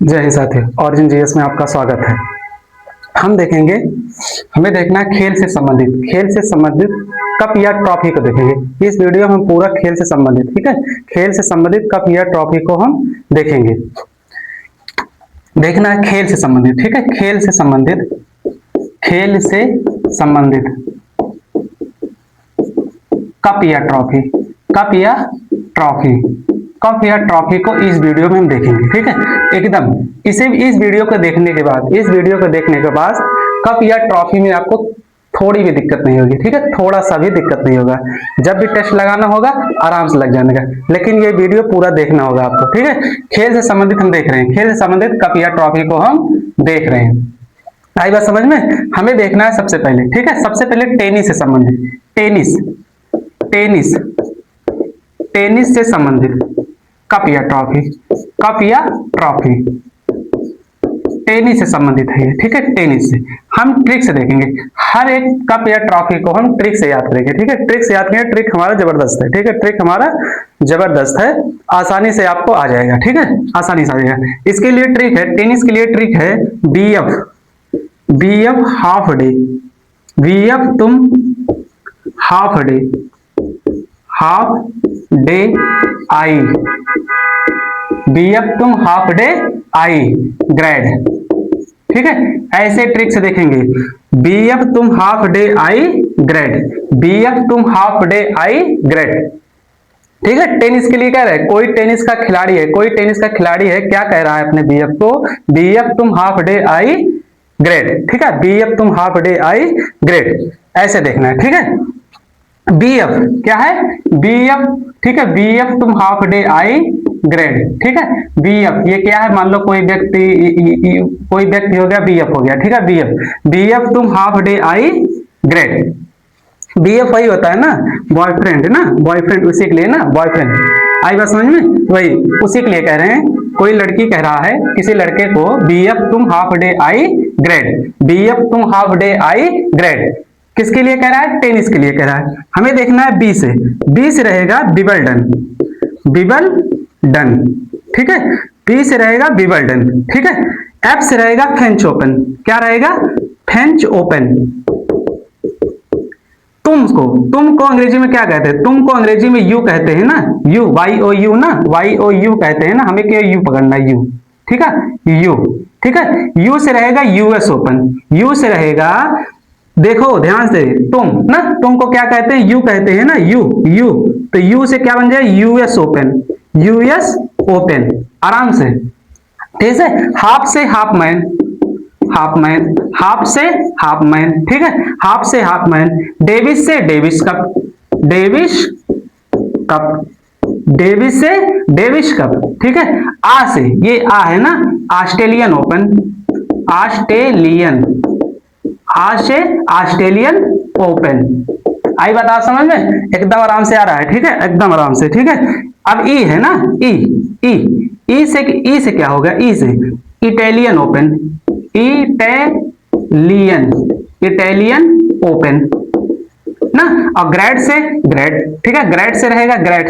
जय हिंद साथियों, origin GS में आपका स्वागत है। हम देखेंगे, हमें देखना है खेल से संबंधित कप या ट्रॉफी को देखेंगे। इस वीडियो में हम पूरा खेल से संबंधित, ठीक है, खेल से संबंधित कप या ट्रॉफी को हम देखेंगे। देखना है खेल से संबंधित, ठीक है, खेल से संबंधित कप या ट्रॉफी, कप या ट्रॉफी, कप या ट्रॉफी को इस वीडियो में हम देखेंगे, ठीक है, एकदम। इस वीडियो को देखने के बाद कप या ट्रॉफी में आपको थोड़ी भी दिक्कत नहीं होगी, ठीक है, थोड़ा सा भी दिक्कत नहीं होगा। जब भी टेस्ट लगाना होगा आराम से लग जाने का, लेकिन ये वीडियो पूरा देखना होगा आपको, ठीक है। खेल से संबंधित हम देख रहे हैं, खेल से संबंधित कप या ट्रॉफी को हम देख रहे हैं। आई बात समझ में? हमें देखना है सबसे पहले, ठीक है, सबसे पहले टेनिस से संबंधित, टेनिस से संबंधित कप या ट्रॉफी, कप या ट्रॉफी टेनिस से संबंधित है, ठीक है। टेनिस से हम ट्रिक से देखेंगे, हर एक कप या ट्रॉफी को हम ट्रिक से याद करेंगे, ठीक है, ट्रिक से याद करेंगे। ट्रिक हमारा जबरदस्त है, ठीक है, ट्रिक हमारा जबरदस्त है, आसानी से आपको आ जाएगा, ठीक है, आसानी से आ जाएगा। इसके लिए ट्रिक है, टेनिस के लिए ट्रिक है बीएफ हाफ डे, बीएफ तुम हाफ डे आई, बीएफ तुम हाफ डे आई ग्रेड, ठीक है। ऐसे ट्रिक से देखेंगे, बीएफ तुम half day I grade, BF तुम हाफ डे आई ग्रेड, ठीक है। टेनिस के लिए कह रहे हैं, कोई टेनिस का खिलाड़ी है, क्या कह रहा है अपने बीएफ को? बीएफ तुम हाफ डे आई ग्रेड, ठीक है, बीएफ तुम हाफ डे आई ग्रेड, ऐसे देखना है, ठीक है। बीएफ क्या है? बीएफ, ठीक है, बीएफ तुम हाफ डे आई ग्रेड, ठीक है। बीएफ ये क्या है? मान लो कोई व्यक्ति हो गया, बीएफ हो गया, ठीक है, बीएफ तुम half day I grade. BF वही होता है ना, बॉयफ्रेंड, ना बॉयफ्रेंड, उसी के लिए ना बॉयफ्रेंड। आई बात समझ में? वही उसी के लिए कह रहे हैं। कोई लड़की कह रहा है किसी लड़के को, बीएफ तुम half day I grade, BF तुम हाफ डे आई ग्रेड। किसके लिए कह रहा है? टेनिस के लिए कह रहा है। हमें देखना है बी से रहेगा बिबलडन, ठीक है, बी से रहेगा बिबलडन, ठीक है। एफ से रहेगा फ्रेंच ओपन, क्या रहेगा? French open. तुमको अंग्रेजी में क्या कहते हैं? तुमको अंग्रेजी में यू कहते हैं ना, यू, वाई ओ यू ना, वाई ओ यू कहते हैं ना, हमें क्या यू पकड़ना है, यू, ठीक है, यू, ठीक है। यू से रहेगा यूएस ओपन, यू से रहेगा, देखो ध्यान से, तुमको क्या कहते हैं? यू कहते हैं ना, यू, तो यू से क्या बन जाए? यूएस ओपन, यूएस ओपन, आराम से, ठीक है। हाफ से हाफ मैन, हाफ से हाफ मैन, ठीक है, हाफ से हाफ मैन। डेविस से डेविस कप, डेविस से डेविस कप, ठीक है। आ से, ये आ है ना, ऑस्ट्रेलियन ओपन, ऑस्ट्रेलियन ओपन। आई बता समझ में? एकदम आराम से आ रहा है, ठीक है, एकदम आराम से, ठीक है। अब ई है ना, ई से क्या होगा? ई से इटालियन ओपन, इटालियन ओपन ना। और ग्रेड से, ठीक है, ग्रेड से रहेगा ग्रेड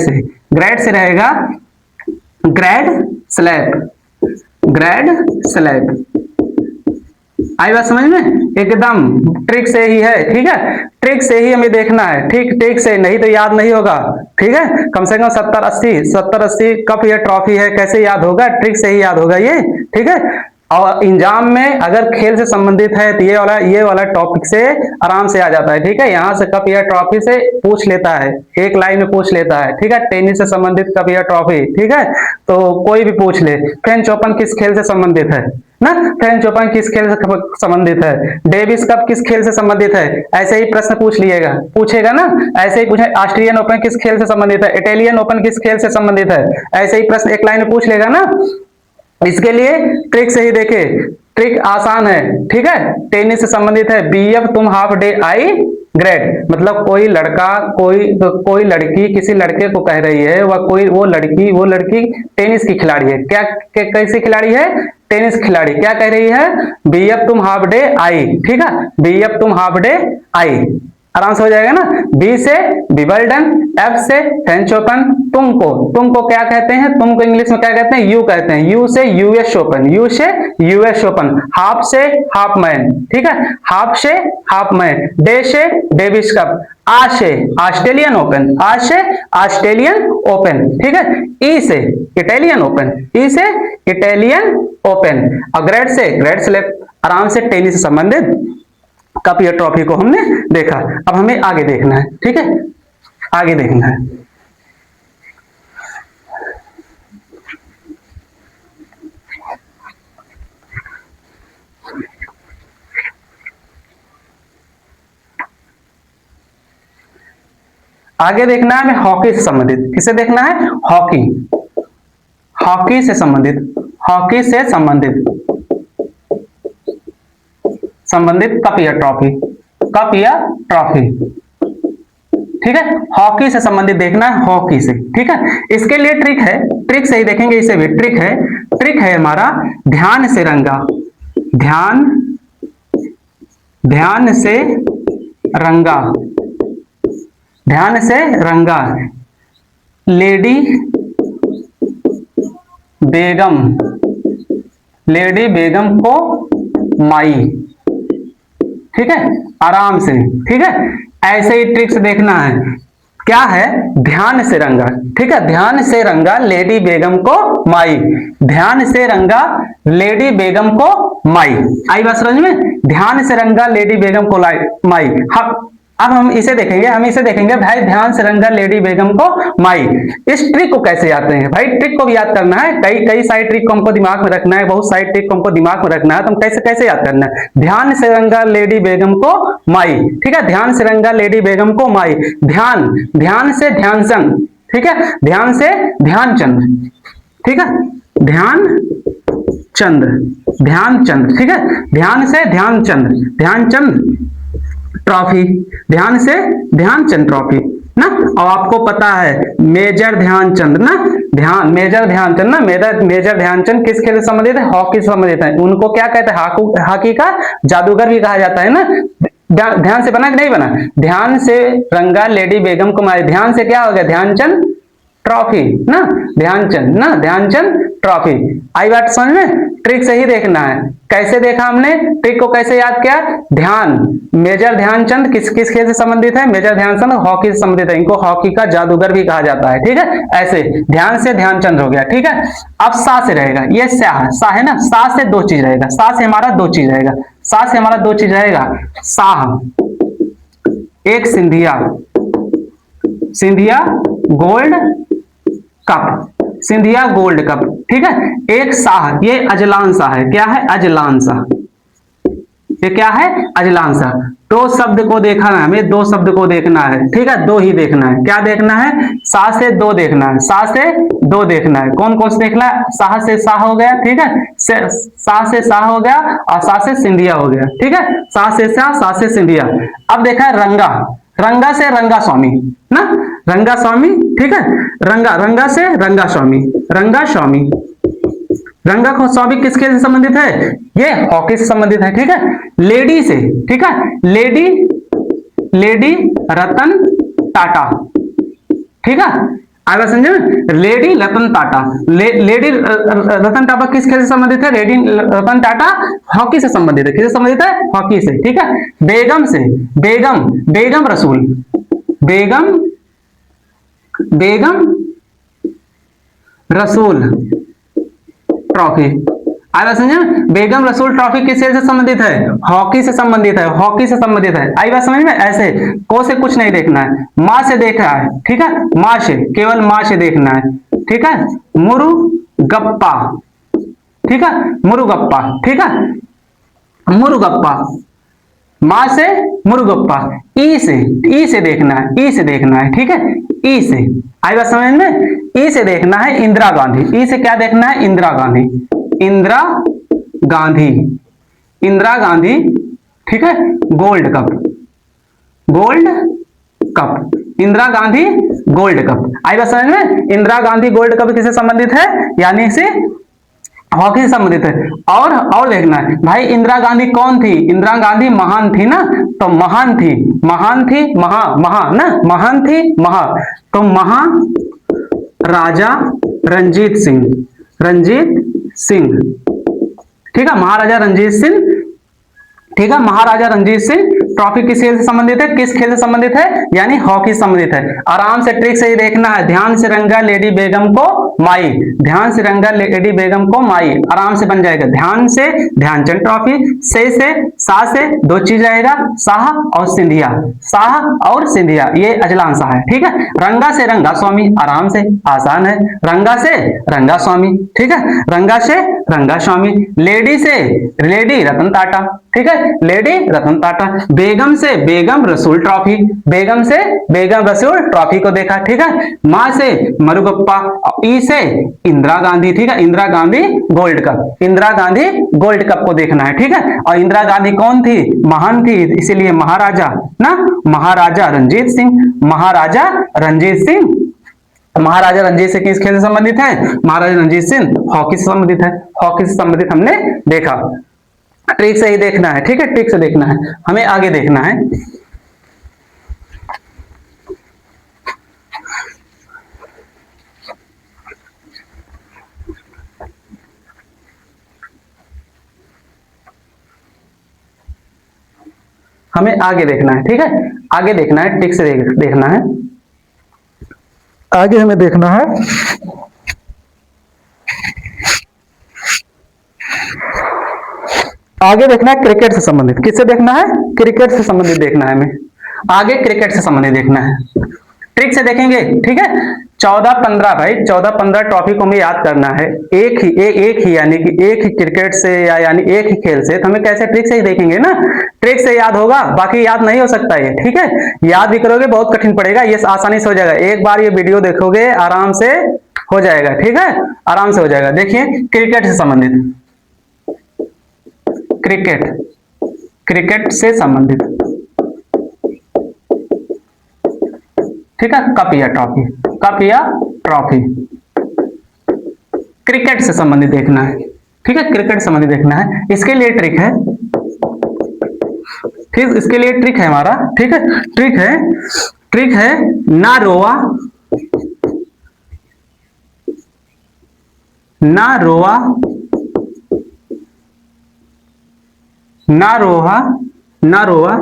स्लैब। आई बात समझ में? एकदम ट्रिक से ही है, ठीक है, ट्रिक से ही हमें देखना है, ठीक, ट्रिक से, नहीं तो याद नहीं होगा, ठीक है। कम से कम 70-80 कप या ट्रॉफी है, कैसे याद होगा? ट्रिक से ही याद होगा ये, ठीक है। और एग्जाम में अगर खेल से संबंधित है तो ये वाला टॉपिक से आराम से आ जाता है, ठीक है। यहाँ से कप या ट्रॉफी से पूछ लेता है, एक लाइन में पूछ लेता है, ठीक है। टेनिस से संबंधित कप या ट्रॉफी, ठीक है, तो कोई भी पूछ ले। फ्रेंच ओपन किस खेल से संबंधित है ना, फ्रेंच ओपन किस खेल से संबंधित है, डेविस कप किस खेल से संबंधित है, ऐसे ही प्रश्न पूछेगा ना, ऐसे ही पूछे। ऑस्ट्रेलियन ओपन किस खेल से संबंधित है, इटालियन ओपन किस खेल से संबंधित है, ऐसे ही प्रश्न एक लाइन में पूछ लेगा ना। इसके लिए ट्रिक से ही देखे, ट्रिक आसान है, ठीक है। टेनिस से संबंधित है, बीएफ तुम हाफ डे आई ग्रेड, मतलब कोई लड़की किसी लड़के को कह रही है, वो लड़की टेनिस की खिलाड़ी है, क्या कैसी खिलाड़ी है? टेनिस खिलाड़ी, क्या कह रही है? बीएफ तुम हाफ डे आई, ठीक है, बीएफ तुम हाफ डे आई, आराम से हो जाएगा ना। बी से विबल्डन, एफ से फ्रेंच ओपन, तुमको क्या कहते हैं, तुमको इंग्लिश में क्या कहते हैं, यू कहते हैं, यू से यूएस ओपन, यू से यूएस ओपन, हाफ से हाफ मैन, ठीक है, हाफ से हाफ मैन, डे से डेविस कप, आ से ऑस्ट्रेलियन ओपन, आ से ऑस्ट्रेलियन ओपन, ठीक है, ई से इटालियन ओपन, ई से इटालियन ओपन, और ग्रेड से आराम से टेनिस से संबंधित कप या ट्रॉफी को हमने देखा। अब हमें आगे देखना है, ठीक है, आगे देखना है। आगे देखना है हमें हॉकी से संबंधित, किसे देखना है, हॉकी, हॉकी से संबंधित, हॉकी से संबंधित कप या ट्रॉफी, कप या ट्रॉफी, ठीक है, हॉकी से संबंधित देखना है, हॉकी से, ठीक है। इसके लिए ट्रिक है, ट्रिक से ही देखेंगे, इसे भी ट्रिक है हमारा ध्यान से रंगा, ध्यान से रंगा, ध्यान से रंगा, लेडी बेगम को माई, ठीक है, आराम से, ठीक है, ऐसे ही ट्रिक्स देखना है। क्या है, ध्यान से रंगा, ठीक है, ध्यान से रंगा लेडी बेगम को माई, ध्यान से रंगा लेडी बेगम को माई, आई बात समझ में, ध्यान से रंगा लेडी बेगम को माई। अब हम इसे देखेंगे भाई, ध्यान से रंगा लेडी बेगम को माई, इस ट्रिक को कैसे याद करेंगे भाई, ट्रिक को भी याद करना है, कई सारी ट्रिक को हमको दिमाग में रखना है, बहुत सारी ट्रिक को हमको दिमाग में रखना है, तो हम कैसे याद करना है, ध्यान से रंगा लेडी बेगम को माई, ठीक है, ध्यान से रंगा लेडी बेगम को माई, ध्यान से ध्यानचंद, ठीक है, ध्यान से ध्यानचंद, ठीक है, ध्यानचंद, ठीक है, ध्यान से ध्यानचंद ट्रॉफी, ध्यान से ध्यानचंद ट्रॉफी ना। और आपको पता है मेजर ध्यानचंद ना, मेजर ध्यानचंद किस खेल से संबंधित है, हॉकी से संबंधित है, उनको क्या कहते हैं, हॉकी का जादूगर भी कहा जाता है ना। ध्यान से बना कि नहीं बना, ध्यान से रंगा लेडी बेगम को मारी, ध्यान से क्या हो गया, ध्यानचंद ट्रॉफी ना, ध्यानचंद ट्रॉफी, आई बात समझ में। ट्रिक से ही देखना है, कैसे देखा हमने, ट्रिक को कैसे याद किया, मेजर ध्यानचंद किस खेल से संबंधित है, मेजर ध्यानचंद हॉकी से संबंधित है, इनको हॉकी का जादूगर भी कहा जाता है, ठीक है, ऐसे ध्यान से ध्यानचंद हो गया, ठीक है। अब सा से रहेगा, ये सा है ना, सा से दो चीज रहेगा, सा से हमारा दो चीज रहेगा, साह, एक सिंधिया गोल्ड कप, ठीक है, एक साह, ये अजलान सा है, क्या है, अजलान सा, ये क्या है, अजलान सा। दो शब्द को देखना है हमें, दो शब्द को देखना है, ठीक है, दो ही देखना है, क्या देखना है, सा से दो देखना है, सा से दो देखना है, कौन कौन से देखना है, सा से सा हो गया, ठीक है, सा से सा हो गया, और सा से सिंधिया हो गया, ठीक है, सा से सिंधिया। अब देखा है रंगा से रंगा स्वामी ना, रंगा स्वामी, ठीक है, रंगा से रंगा स्वामी, रंगा स्वामी किस खेल से संबंधित है, ये हॉकी से संबंधित है, ठीक है। लेडी से, ठीक है, लेडी रतन टाटा, ठीक है, आगे समझे, लेडी रतन टाटा, लेडी रतन टाटा किस खेल से संबंधित है, लेडी रतन टाटा हॉकी से संबंधित है, किससे संबंधित है, हॉकी से, ठीक है। बेगम से बेगम रसूल ट्रॉफी, आगे समझे, बेगम रसूल ट्रॉफी किस खेल से संबंधित है, हॉकी से संबंधित है, आई बात समझ में। ऐसे को से कुछ नहीं देखना है, माँ से देखना है, ठीक है, माँ से, केवल माँ से देखना है, ठीक है, मुरुगप्पा, ठीक है, मुरुगप्पा, ठीक है, मुरुगप्पा, माँ से मुरुगप्पा, ई से देखना है, ठीक है, ई से, आई बात समझ में, ई से देखना है इंदिरा गांधी, ई से क्या देखना है, इंदिरा गांधी, ठीक है, gold cup, Indira Gandhi gold cup, आई बात समझ में। इंदिरा गांधी गोल्ड कप किससे संबंधित है, यानी से हॉकी से संबंधित है। और देखना है भाई, इंदिरा गांधी कौन थी? इंदिरा गांधी महान थी ना, तो महान थी, महान थी, महा ना, महान थी, महा, तो महाराजा रंजीत सिंह, रंजीत सिंह, ठीक है, महाराजा रंजीत सिंह, ठीक है, महाराजा रंजीत सिंह। ट्रॉफी किस खेल से संबंधित है? किस खेल से संबंधित है? यानी हॉकी से संबंधित है। आराम से ट्रिक से ही देखना है। ध्यान से रंगा लेडी बेगम को माई, ध्यान से रंगा लेडी बेगम को माई, आराम से बन जाएगा। ध्यान से ध्यानचंद ट्रॉफी, से सा से दो चीज रहेगा, शाह और सिंधिया, शाह और सिंधिया, ये अजलान शाह है, ठीक है। रंगा से रंगा स्वामी, आराम से, आसान है। रंगा से रंगा स्वामी, ठीक है, रंगा से रंगा स्वामी। लेडी से लेडी रतन टाटा, ठीक है, लेडी रतन टाटा। बेगम से बेगम रसूल ट्रॉफी, बेगम से बेगम रसूल ट्रॉफी को देखा, ठीक है। मां से मरुगप्पा, ई से इंदिरा गांधी, ठीक है, Indira Gandhi gold cup, Indira Gandhi gold cup को देखना है, ठीक है। और इंदिरा गांधी कौन थी? महान थी, इसीलिए महाराजा ना, महाराजा रंजीत सिंह, महाराजा रंजीत सिंह। महाराजा रंजीत सिंह किस खेल से संबंधित है? महाराजा रंजीत सिंह हॉकी से संबंधित है, हॉकी से संबंधित हमने देखा। ट्रिक से ही देखना है, ठीक है, ट्रिक से देखना है, हमें आगे देखना है। हमें आगे देखना है, ठीक है, आगे देखना है, ट्रिक से देखना है, आगे हमें देखना है। आगे देखना है क्रिकेट से संबंधित, किससे देखना है? क्रिकेट से संबंधित देखना है हमें, आगे क्रिकेट से संबंधित देखना है। ट्रिक से देखेंगे, ठीक है। 14-15 भाई, 14-15 ट्रॉफी को हमें याद करना है, एक ही यानी कि एक ही क्रिकेट से, या यानी एक ही खेल से, तो हमें कैसे ट्रिक से ही देखेंगे ना, ट्रिक से याद होगा, बाकी याद नहीं हो सकता ये, ठीक है। याद भी करोगे बहुत कठिन पड़ेगा, ये आसानी से हो जाएगा, एक बार ये वीडियो देखोगे आराम से हो जाएगा, ठीक है, आराम से हो जाएगा। देखिए क्रिकेट से संबंधित, क्रिकेट, क्रिकेट से संबंधित, ठीक है, कप या ट्रॉफी, कप या ट्रॉफी, क्रिकेट से संबंधित देखना है, ठीक है, क्रिकेट से संबंधित देखना है। इसके लिए ट्रिक है, ठीक, इसके लिए ट्रिक है हमारा, ठीक है, ट्रिक है ना रोवा, ना रोवा, ना रोहा, ना रोवा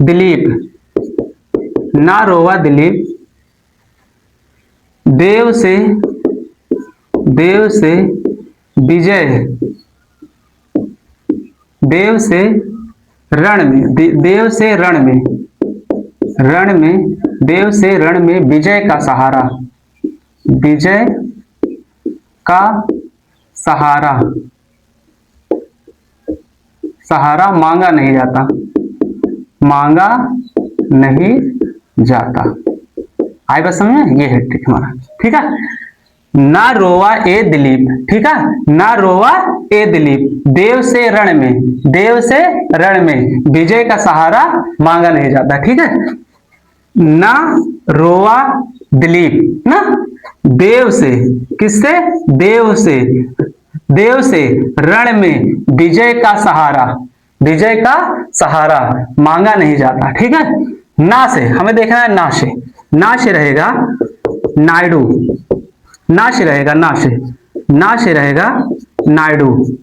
दिलीप, ना रोवा दिलीप, देव से विजय, देव से रण में, देव से रण में, रण में, देव से रण में विजय का सहारा, विजय का सहारा, सहारा मांगा नहीं जाता, मांगा नहीं जाता। आए बस समझ में, ये है ट्रिक हमारा, ठीक है। ना रोवा ए दिलीप, ठीक है, ना रोवा ए दिलीप, देव से रण में, देव से रण में विजय का सहारा मांगा नहीं जाता, ठीक है। ना रोवा दिलीप ना, देव से, किससे? देव से, देव से रण में विजय का सहारा, विजय का सहारा मांगा नहीं जाता, ठीक है। ना से हमें देखना है, ना से, ना से रहेगा नायडू, ना से रहेगा, ना से, ना से रहेगा नायडू,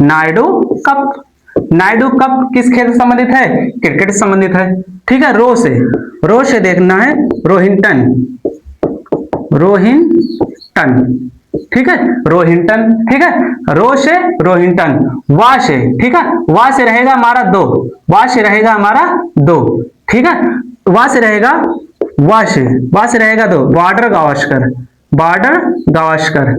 नायडू कप, नायडू कप किस खेल से संबंधित है? क्रिकेट से संबंधित है, ठीक है। रो से देखना है रोहिंटन, रोहिंटन, ठीक है, रोहिंटन, ठीक है, रो से रोहिंटन। वा से, ठीक है, वा से रहेगा हमारा दो, वा से रहेगा हमारा दो, ठीक है, वा से रहेगा, वा से रहेगा दो, border Gavaskar, border Gavaskar,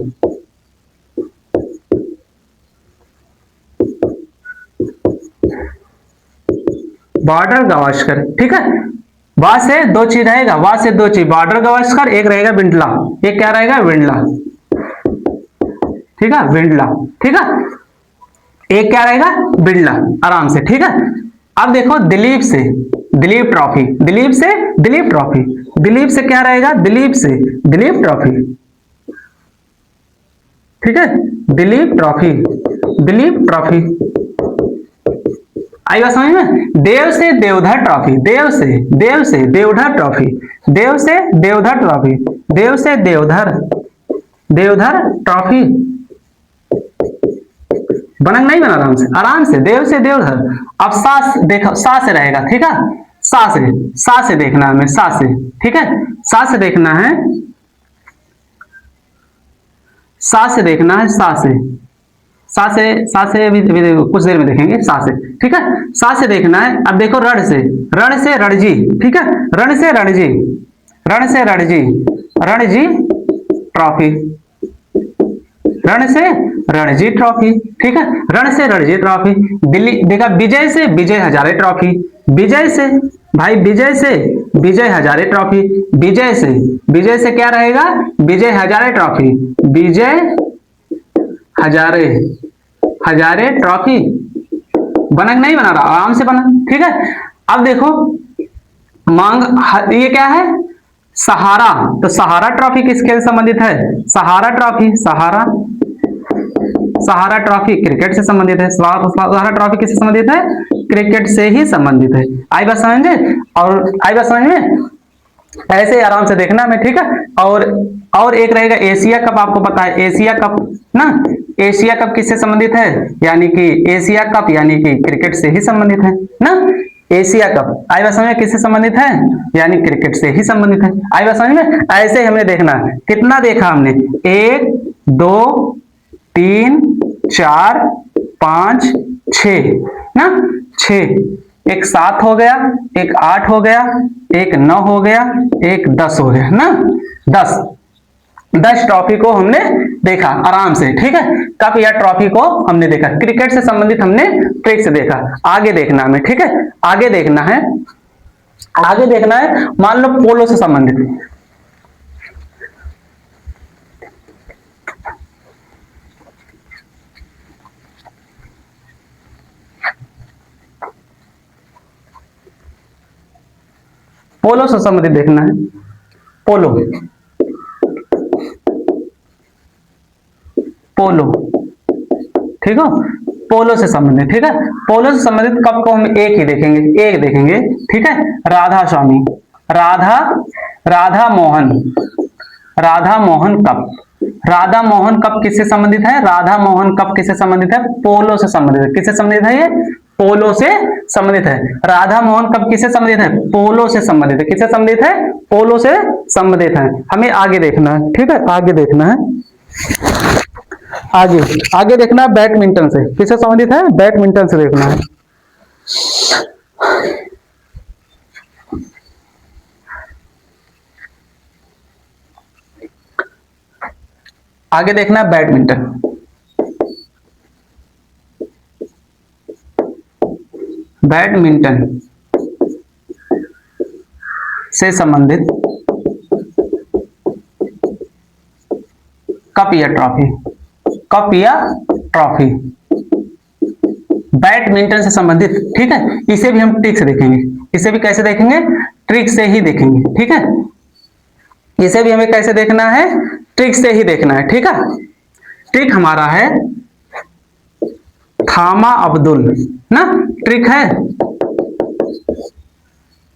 border Gavaskar, ठीक है। वा से दो चीज रहेगा, वा से दो चीज, बॉर्डर गावस्कर, एक रहेगा विंडला, एक क्या रहेगा? विंडला, ठीक है, विंडला, ठीक है, एक क्या रहेगा? बिरला, आराम से, ठीक है। अब देखो दिलीप से दिलीप ट्रॉफी, दिलीप से दिलीप ट्रॉफी, दिलीप से क्या रहेगा? दिलीप से दिलीप ट्रॉफी, ठीक है, दिलीप ट्रॉफी, दिलीप ट्रॉफी। आई बात समझ में? देव से देवधर ट्रॉफी, देव से देवधर ट्रॉफी, देव से देवधर ट्रॉफी, देव से देवधर, देवधर ट्रॉफी। बनंग नहीं बना, आराम से देव से देवधर। अब सा देखो, सा से रहेगा, ठीक है, सा से देखना है हमें, सा से, ठीक है, सा से देखना है, सा से देखना है, सा से, सा से अभी कुछ देर में देखेंगे, सा से, ठीक है, सा से देखना है। अब देखो रण से रणजी, ठीक है, रण से रणजी, रण से रणजी, रणजी ट्रॉफी, रण से रणजी ट्रॉफी, ठीक है, रण से रणजी ट्रॉफी। दिल्ली देखा, विजय से विजय हजारे ट्रॉफी, विजय से भाई, विजय से विजय हजारे ट्रॉफी, विजय से क्या रहेगा, विजय हजारे ट्रॉफी, विजय हजारे, हजारे ट्रॉफी। बनक नहीं बना रहा, आराम से बना, ठीक है। अब देखो मांग, ये क्या है, सहारा, तो सहारा ट्रॉफी किसके संबंधित है, सहारा ट्रॉफी, सहारा, सहारा ट्रॉफी क्रिकेट से संबंधित है, सहारा ट्रॉफी किससे संबंधित है, क्रिकेट से ही संबंधित है। आई बात समझ में? और आई बात समझ में? ऐसे आराम से देखना में, ठीक है। और एक रहेगा एशिया कप, आपको पता है एशिया कप ना, एशिया कप किससे संबंधित है, यानी कि एशिया कप यानी कि क्रिकेट से ही संबंधित है ना, एशिया कप। आई बात समझ में? किससे संबंधित है, यानी क्रिकेट से ही संबंधित है। आई बात समझ में? ऐसे हमने देखना, कितना देखा हमने, 1 2 3 4 5 6 ना, 6, एक 7 हो गया, एक 8 हो गया, एक 9 हो गया, एक 10 हो गया ना, 10 ट्रॉफी को हमने देखा आराम से, ठीक है। कप या ट्रॉफी को हमने देखा, क्रिकेट से संबंधित हमने ट्रिक से देखा। आगे देखना हमें, ठीक है, आगे देखना है, आगे देखना है, मान लो पोलो से संबंधित, पोलो से संबंधित देखना है, पोलो, पोलो, ठीक है, पोलो से संबंधित, ठीक है। पोलो से संबंधित कप को हम एक ही देखेंगे, एक देखेंगे, ठीक है। राधा स्वामी, राधा मोहन, राधा मोहन कप, राधा मोहन कप किससे संबंधित है, राधा मोहन कप किससे संबंधित है, पोलो से संबंधित है। किससे संबंधित है, ये पोलो से संबंधित है। राधा मोहन कप किससे संबंधित है, पोलो से संबंधित है। किससे संबंधित है, पोलो से संबंधित है। हमें आगे देखना है, ठीक है, आगे देखना है, आगे देखना है बैडमिंटन से। किससे संबंधित है, बैडमिंटन से देखना है। आगे देखना है बैडमिंटन, बैडमिंटन से संबंधित कप या ट्रॉफी, कप या ट्रॉफी, बैडमिंटन से संबंधित, ठीक है। इसे भी हम ट्रिक से देखेंगे, इसे भी कैसे देखेंगे, ट्रिक से ही देखेंगे, ठीक है। इसे भी हमें कैसे देखना है, ट्रिक से ही देखना है, ठीक है। ट्रिक हमारा है थामा अब्दुल ना, ट्रिक है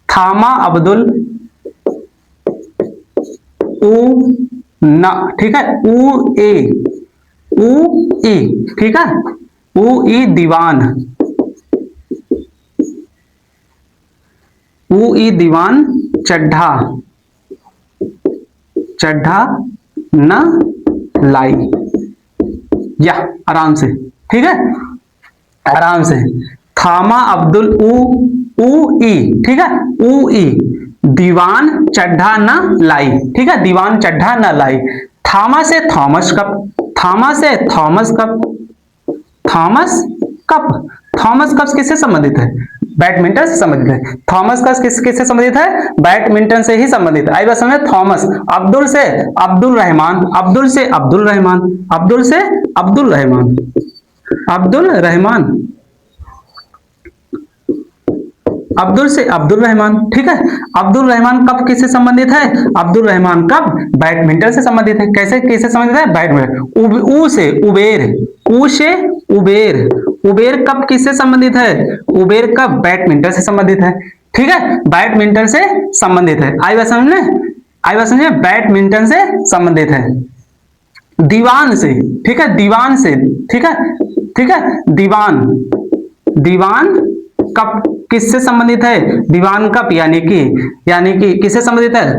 थामा अब्दुल उ ना, ठीक है, उ ई, ठीक है, उ ई दीवान, उ ई दीवान चड्ढा, चड्ढा न लाई, या आराम से, ठीक है, आराम से। थामा अब्दुल उ ई, ठीक है, उ ई दीवान चड्ढा न लाई, ठीक है, दीवान चड्ढा न लाई। थामा से थॉमस कप, थामा से Thomas cup, Thomas cup, Thomas cup किससे संबंधित है, बैडमिंटन से संबंधित है। थॉमस कप किससे संबंधित है, बैडमिंटन से ही संबंधित है। आई बात समझ। थॉमस, अब्दुल से अब्दुल रहमान, अब्दुल से अब्दुल रहमान, अब्दुल से अब्दुल रहमान, अब्दुल रहमान, अब्दुल से अब्दुल रहमान, ठीक है। अब्दुल रहमान कप किससे संबंधित है? अब्दुल रहमान कप बैडमिंटन से संबंधित है। कैसे किससे संबंधित है? बैडमिंटन। उ से उबेर, उ से उबेर, उबेर कप किससे संबंधित है? उबेर कप बैडमिंटन से संबंधित है, ठीक है, बैडमिंटन से संबंधित है। आई बात समझ में? आई बात समझे? बैडमिंटन से संबंधित है। दीवान से, ठीक है, दीवान से, ठीक है, ठीक है, दीवान, दीवान कप किससे संबंधित है? दीवान कप यानी कि किससे संबंधित है?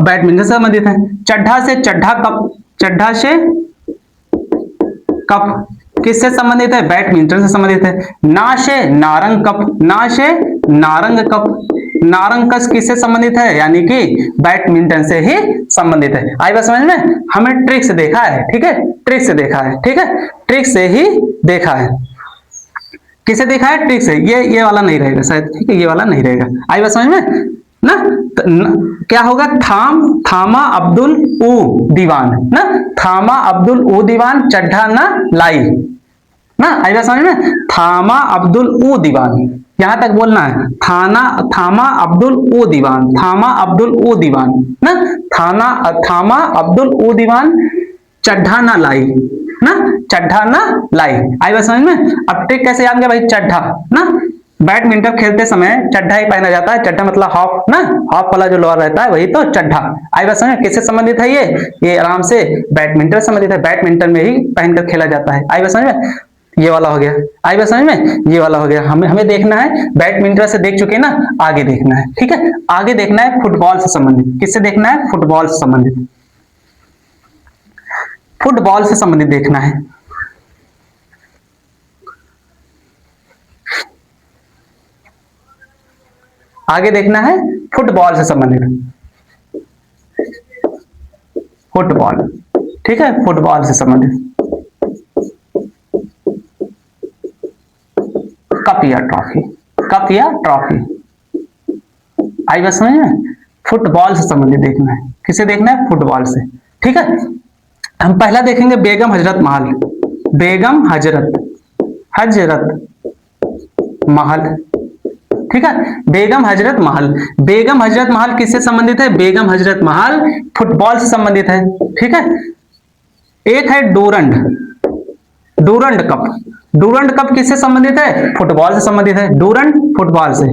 बैडमिंटन से संबंधित है। चड्ढा से चड्ढा कप, चड्ढा से कप किससे संबंधित है? बैडमिंटन से संबंधित है। ना से नारंग कप, ना से नारंग कप, नारंग कप किससे संबंधित है? यानी कि बैडमिंटन से ही संबंधित है। आई बात समझ में? हमने ट्रिक से देखा है, ठीक है, ट्रिक से देखा है, ठीक है, ट्रिक से ही देखा है। किसे देखा है? ट्रिक से। ये वाला नहीं रहेगा शायद, ठीक है, ये वाला नहीं रहेगा। आई बात समझ में ना? क्या होगा? थामा अब्दुल उ दीवान ना, थामा अब्दुल उ दीवान, चड्ढा ना लाई ना। आई बात समझ में? थामा अब्दुल उ दीवान, यहां तक बोलना है। थामा अब्दुल उ दीवान, थामा अब्दुल उ दीवान ना, थामा अब्दुल उ दीवान, चड्ढा ना लाई ना, चड्ढा ना लाई। आई बात समझ में? अब ट्रिक कैसे याद किया भाई? चड्ढा ना, बैडमिंटन खेलते समय चड्ढा ही पहना जाता है। चड्ढा मतलब हाफ ना, हाफ वाला जो लोअर रहता है वही तो चड्ढा। आई बात समझ? किससे संबंधित है ये आराम से बैडमिंटन से संबंधित है। बैडमिंटन में ही पहनकर खेला जाता है। आई बात समझ में? ये वाला हो गया। आई बात समझ में? ये वाला हो गया। हमें देखना है, बैडमिंटन से देख चुके ना, आगे देखना है, ठीक है, आगे देखना है फुटबॉल से संबंधित। किससे देखना है? फुटबॉल से संबंधित, फुटबॉल से संबंधित देखना है। आगे देखना है फुटबॉल से संबंधित, फुटबॉल, ठीक है, फुटबॉल से संबंधित। कप या ट्रॉफी, कप या ट्रॉफी। आई बात समझ में? फुटबॉल से संबंधित देखना है। किसे देखना है? फुटबॉल से, ठीक है। हम पहला देखेंगे बेगम हजरत महल, बेगम हजरत महल, ठीक है, बेगम हजरत महल। बेगम हजरत महल किससे संबंधित है? बेगम हजरत महल फुटबॉल से संबंधित है, ठीक है। एक है Durand, Durand cup, Durand cup किससे संबंधित है? फुटबॉल से संबंधित है। डूरंड फुटबॉल से।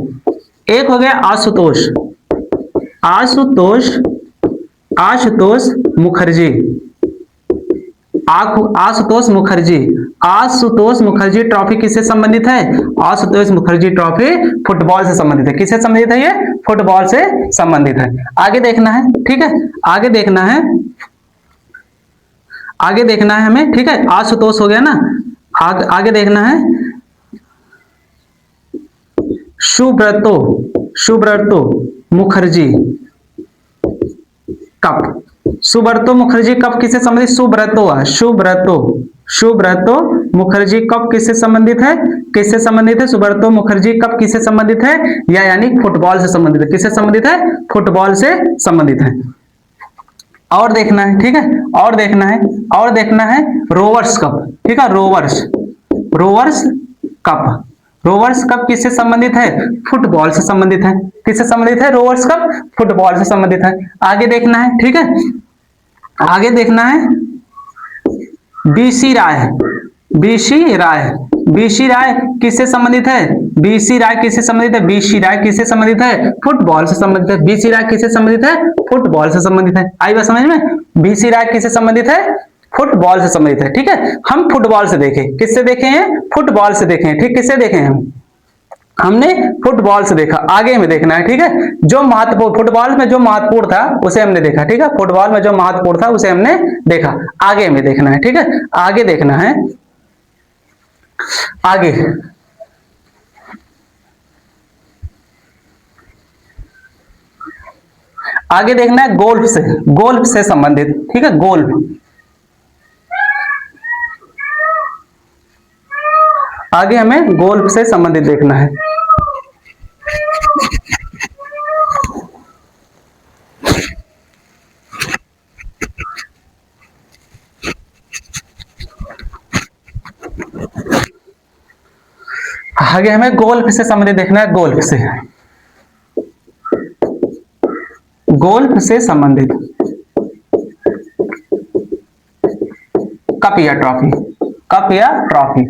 एक हो गया आशुतोष, आशुतोष, आशुतोष मुखर्जी, आशुतोष मुखर्जी, आशुतोष मुखर्जी ट्रॉफी किससे संबंधित है? आशुतोष मुखर्जी ट्रॉफी फुटबॉल से संबंधित है। किससे संबंधित है? ये फुटबॉल से संबंधित है। आगे देखना है, ठीक है, आगे देखना है, आगे देखना है हमें, ठीक है। आशुतोष हो गया ना, आगे देखना है सुब्रतो, सुब्रतो मुखर्जी कप, सुब्रतो मुखर्जी कप किससे संबंधित? सुब्रतो, सुब्रतो, सुब्रतो मुखर्जी कप किससे संबंधित है? किससे संबंधित है? सुब्रतो मुखर्जी कप किससे संबंधित है? या यानी फुटबॉल से संबंधित है। किससे संबंधित है? फुटबॉल से संबंधित है। और देखना है, ठीक है, और देखना है, और देखना है रोवर्स कप, ठीक है, Rovers, Rovers Cup, Rovers Cup किससे संबंधित है? फुटबॉल से संबंधित है। किससे संबंधित है? रोवर्स कप फुटबॉल से संबंधित है। आगे देखना है, ठीक है, आगे देखना है बीसी राय, बीसी राय, बीसी राय किससे संबंधित है? बीसी राय किससे संबंधित है? बीसी राय किससे संबंधित है? फुटबॉल से संबंधित है। बीसी राय किससे संबंधित है? फुटबॉल से संबंधित है। आई बात समझ में? बीसी राय किससे संबंधित है? फुटबॉल से संबंधित है, ठीक है। हम फुटबॉल से देखे, किससे देखे हैं? फुटबॉल से देखे हैं, ठीक, किससे देखे हैं हम? हमने फुटबॉल से देखा। आगे में देखना है, ठीक है, जो महत्वपूर्ण, फुटबॉल में जो महत्वपूर्ण था उसे हमने देखा, ठीक है, फुटबॉल में जो महत्वपूर्ण था उसे हमने देखा। आगे में देखना है, ठीक है, आगे देखना है, आगे आगे देखना है गोल्फ से, गोल्फ से संबंधित, ठीक है, गोल्फ। आगे हमें गोल्फ से संबंधित देखना है। आगे हमें गोल्फ से संबंधित देखना है, गोल्फ से, गोल्फ से संबंधित कप या ट्रॉफी, कप या ट्रॉफी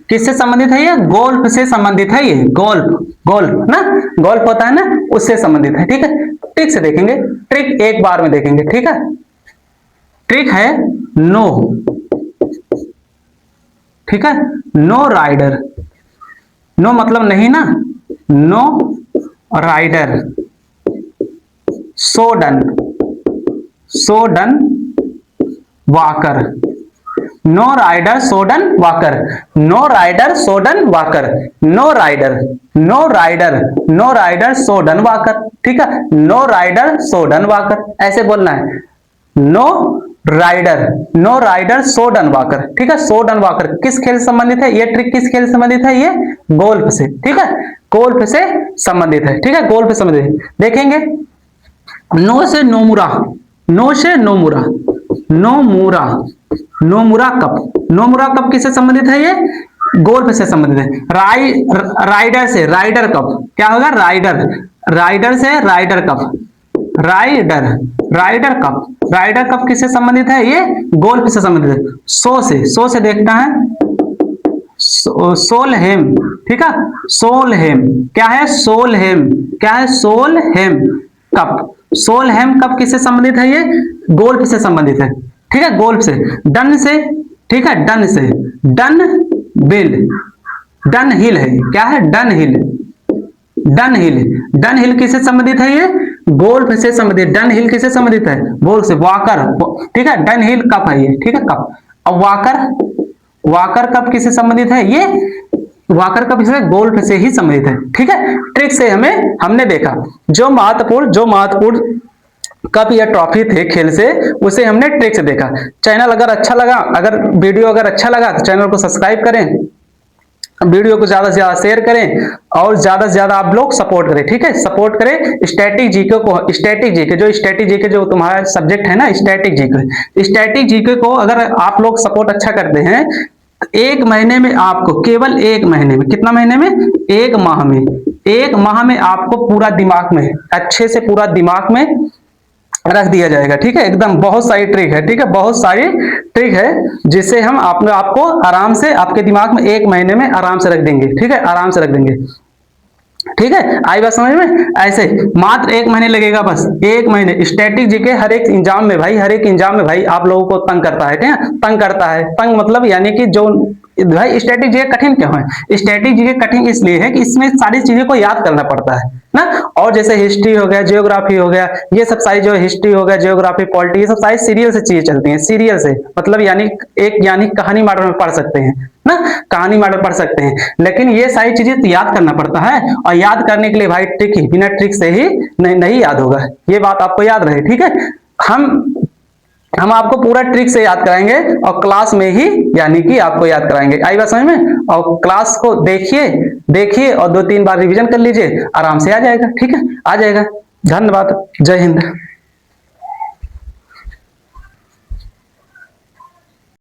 किससे संबंधित है? ये गोल्फ से संबंधित है, ये गोल्फ, गोल्फ ना, गोल्फ होता है ना, उससे संबंधित है। ठीक है, ट्रिक से देखेंगे, ट्रिक एक बार में देखेंगे। ठीक है, ट्रिक है नो, ठीक है, नो राइडर, नो मतलब नहीं ना, no rider, sudden, sudden walker, no rider sudden walker, no rider sudden walker, no rider, no rider, no rider sudden walker. ठीक है, नो राइडर सोडन वॉकर ऐसे बोलना है, no rider, no rider sudden walker. ठीक है, सोडन walker किस खेल से संबंधित है? ये ट्रिक किस खेल से संबंधित है? ये गोल्फ से। ठीक है, गोल्फ से संबंधित है। ठीक है, गोल्फ से संबंधित देखेंगे। नो से नोमुरा, नो से Nomura, Nomura, Nomura cup, Nomura cup किससे संबंधित है? ये गोल्फ से संबंधित है। राइडर से राइडर कप, क्या होगा? राइडर, राइडर से Ryder Cup, Ryder, Ryder Cup, Ryder Cup किससे संबंधित है? ये गोल्फ से संबंधित है। सो से देखना है, सोलहेम। ठीक है, सोलहेम क्या है? सोलहेम क्या है? सोलहेम कप, सोलहेम कप किससे संबंधित है? ये गोल्फ से संबंधित है। ठीक है, गोल्फ से। डन से, ठीक है, डन से, डन बिल, डन हिल है, क्या है? डन हिल, डन हिल, डन हिल किससे संबंधित है? ये गोल्फ से संबंधित। डन हिल किससे संबंधित है? गोल्फ से। वॉकर, ठीक है, डन हिल कप है ये। ठीक है, कप। अब वॉकर, वॉकर कप किससे संबंधित है? ये वॉकर कप से गोल्फ से ही संबंधित है। ठीक है, ट्रिक से हमने देखा जो महत्वपूर्ण कप या ट्रॉफी थे खेल से, उसे हमने ट्रिक से देखा। चैनल अगर अच्छा लगा, अगर वीडियो अगर अच्छा लगा तो चैनल को सब्सक्राइब करें, वीडियो को ज्यादा से ज्यादा शेयर करें और ज्यादा से ज्यादा आप लोग सपोर्ट करें। ठीक है, सपोर्ट करें स्टैटिक जीके को, स्टैटिक जीके जो तुम्हारा सब्जेक्ट है ना, स्टैटिक जीके को अगर आप लोग सपोर्ट अच्छा करते हैं, एक महीने में आपको, केवल एक महीने में, कितना महीने में? एक माह में आपको पूरा दिमाग में, अच्छे से पूरा दिमाग में रख दिया जाएगा। ठीक है, एकदम बहुत सारी ट्रिक है। ठीक है, बहुत सारी ट्रिक है जिससे हम आपको आराम से आपके दिमाग में एक महीने में आराम से रख देंगे। ठीक है, आराम से रख देंगे। ठीक है, आई बात समझ में? ऐसे मात्र एक महीने लगेगा, बस एक महीने। स्टैटिक जीके हर एक एग्जाम में भाई, हर एक एग्जाम में भाई आप लोगों को तंग करता है। क्या तंग करता है? तंग मतलब यानी कि जो भाई स्टैटिक जीके कठिन क्यों है? स्टैटिक जीके कठिन इसलिए है कि इसमें सारी चीजें को याद करना पड़ता है ना। और जैसे हिस्ट्री हो गया, जियोग्राफी हो गया, ये सब सारी जो हिस्ट्री हो गया, जियोग्राफी, पॉलिटी, ये सब सारी सीरियल से चीजें चलती हैं। सीरियल से मतलब यानी कहानी मॉडल में पढ़ सकते हैं ना, कहानी मॉडल पढ़ सकते हैं। लेकिन ये सारी चीजें तो याद करना पड़ता है, और याद करने के लिए भाई ट्रिक ही, बिना ट्रिक से ही नहीं याद होगा। ये बात आपको याद रहे। ठीक है, हम आपको पूरा ट्रिक से याद कराएंगे और क्लास में ही यानी कि आपको याद कराएंगे। आई बात समझ में? और क्लास को देखिए और 2-3 बार रिवीजन कर लीजिए, आराम से आ जाएगा। ठीक है, आ जाएगा। धन्यवाद, जय हिंद।